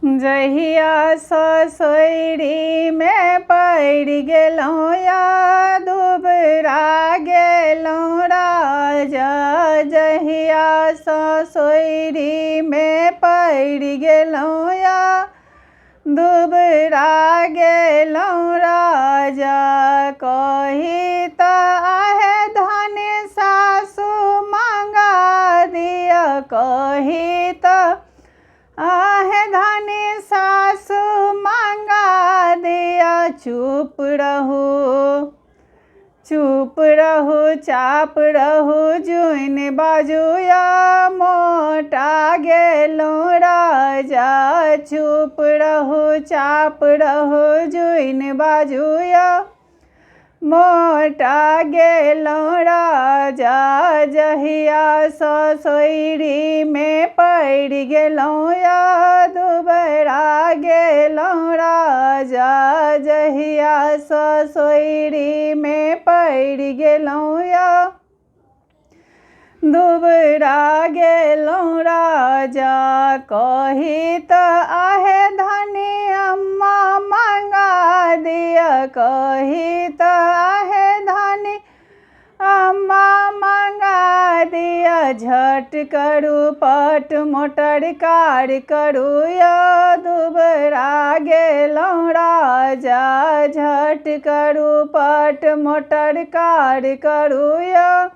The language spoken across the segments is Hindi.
जहिया ससुरी में पड़ि गेलहुँ या दुबरा गेलहुँ राजा। जहिया ससुरी में पड़ि गेलहुँ या दुबरा गेलहुँ राजा। कही तऽ आहे धन सासु मंगा दिअ, कही तऽ आहे धन सासु मंगा दिअ। चुप रहू चाप रहू जुइन बाजू या मोटा गेलहुँ राजा। चुप रहू चाप रहू जुइन बाजू या मोटा गेलहुँ राजा। जहिया ससुरी में पड़ि गेलहुँ या दुबरा गेलहुँ राजा। जहिया ससुरी में पड़ि गेलहुँ या दुबरा गेलहुँ राजा। कही तऽ आहे धनी अम्मा मंगा दिअ, कही तऽ आहे धनी अम्मा मंगा दिअ। झट करू पट मोटर कार करू या दुबरा गेलहुँ राजा। झट करू पट मोटर कार करू या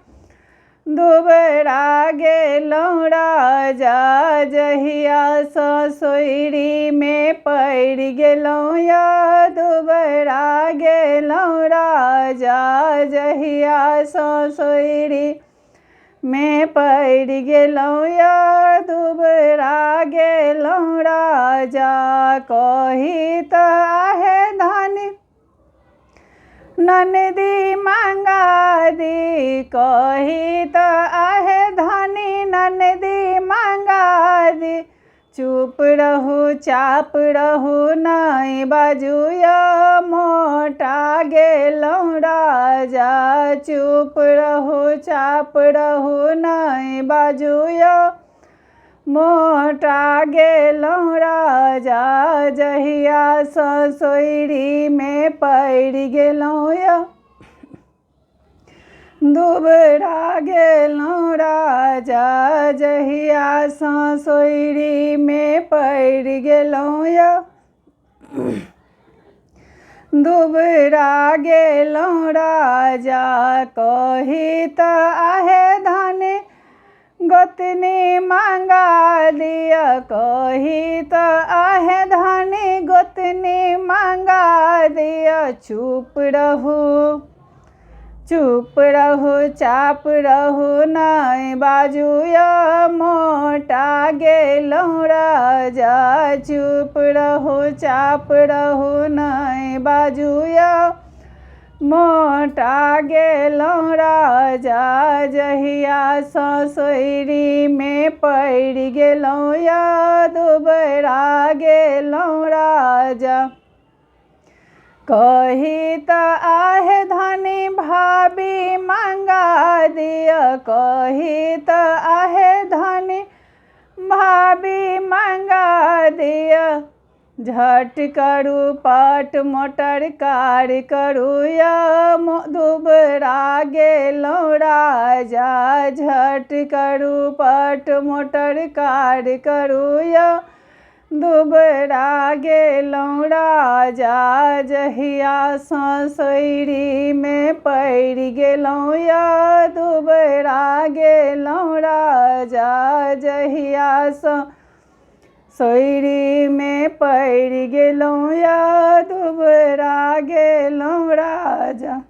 दुबरा गेलहुँ राजा। जहिया ससुरी में पड़ि गेलहुँ या दुबरा गेलहुँ राजा। जहिया ससुरी में पड़ि गेलहुँ या दुबरा गेलहुँ राजा। कही तऽ आहे धनी ननदी मंगा दी, कही तऽ आहे धनी ननदी मंगा दी। चुप रहू चाप रहू नहीं बाजू या मोटा गेलहुँ राजा। चुप रहू चाप रहू नहीं बाजू या मोटा गेलहुँ राजा। जहिया ससुरी में पड़ि गेलहुँ या दुबरा गेलहुँ राजा। जहिया ससुरी में पड़ि गेलहुँ या दुबरा गेलहुँ राजा। कही तऽ आहे धनी गोतनी मंगा दिअ, कही तऽ आहे धनी गोतनी मंगा दिअ। चुप रहू चाप रहू नहीं बाजू या मोटा गेलहुँ राजा। चुप रहू चाप रहू नहीं बाजू या मोटा गेलहुँ राजा। जहिया ससुरी में पड़ि गेलहुँ या दुबरा गेलहुँ राजा। कही तऽ आहे धनी भाभी मंगा दिअ, कही तऽ आहे धनी भाभी मंगा दिअ। झट करू पट मोटर कार करू या दुबरा गेलहुँ राजा। झट करू पट मोटर कार करू या दुबरा गेलहुँ राजा। जहिया ससुरी में पड़ि गेलहुँ या दुबरा गेलहुँ राजा। जहिया ससुरी में पड़ि गेलहुँ या दुबरा गेलहुँ राजा।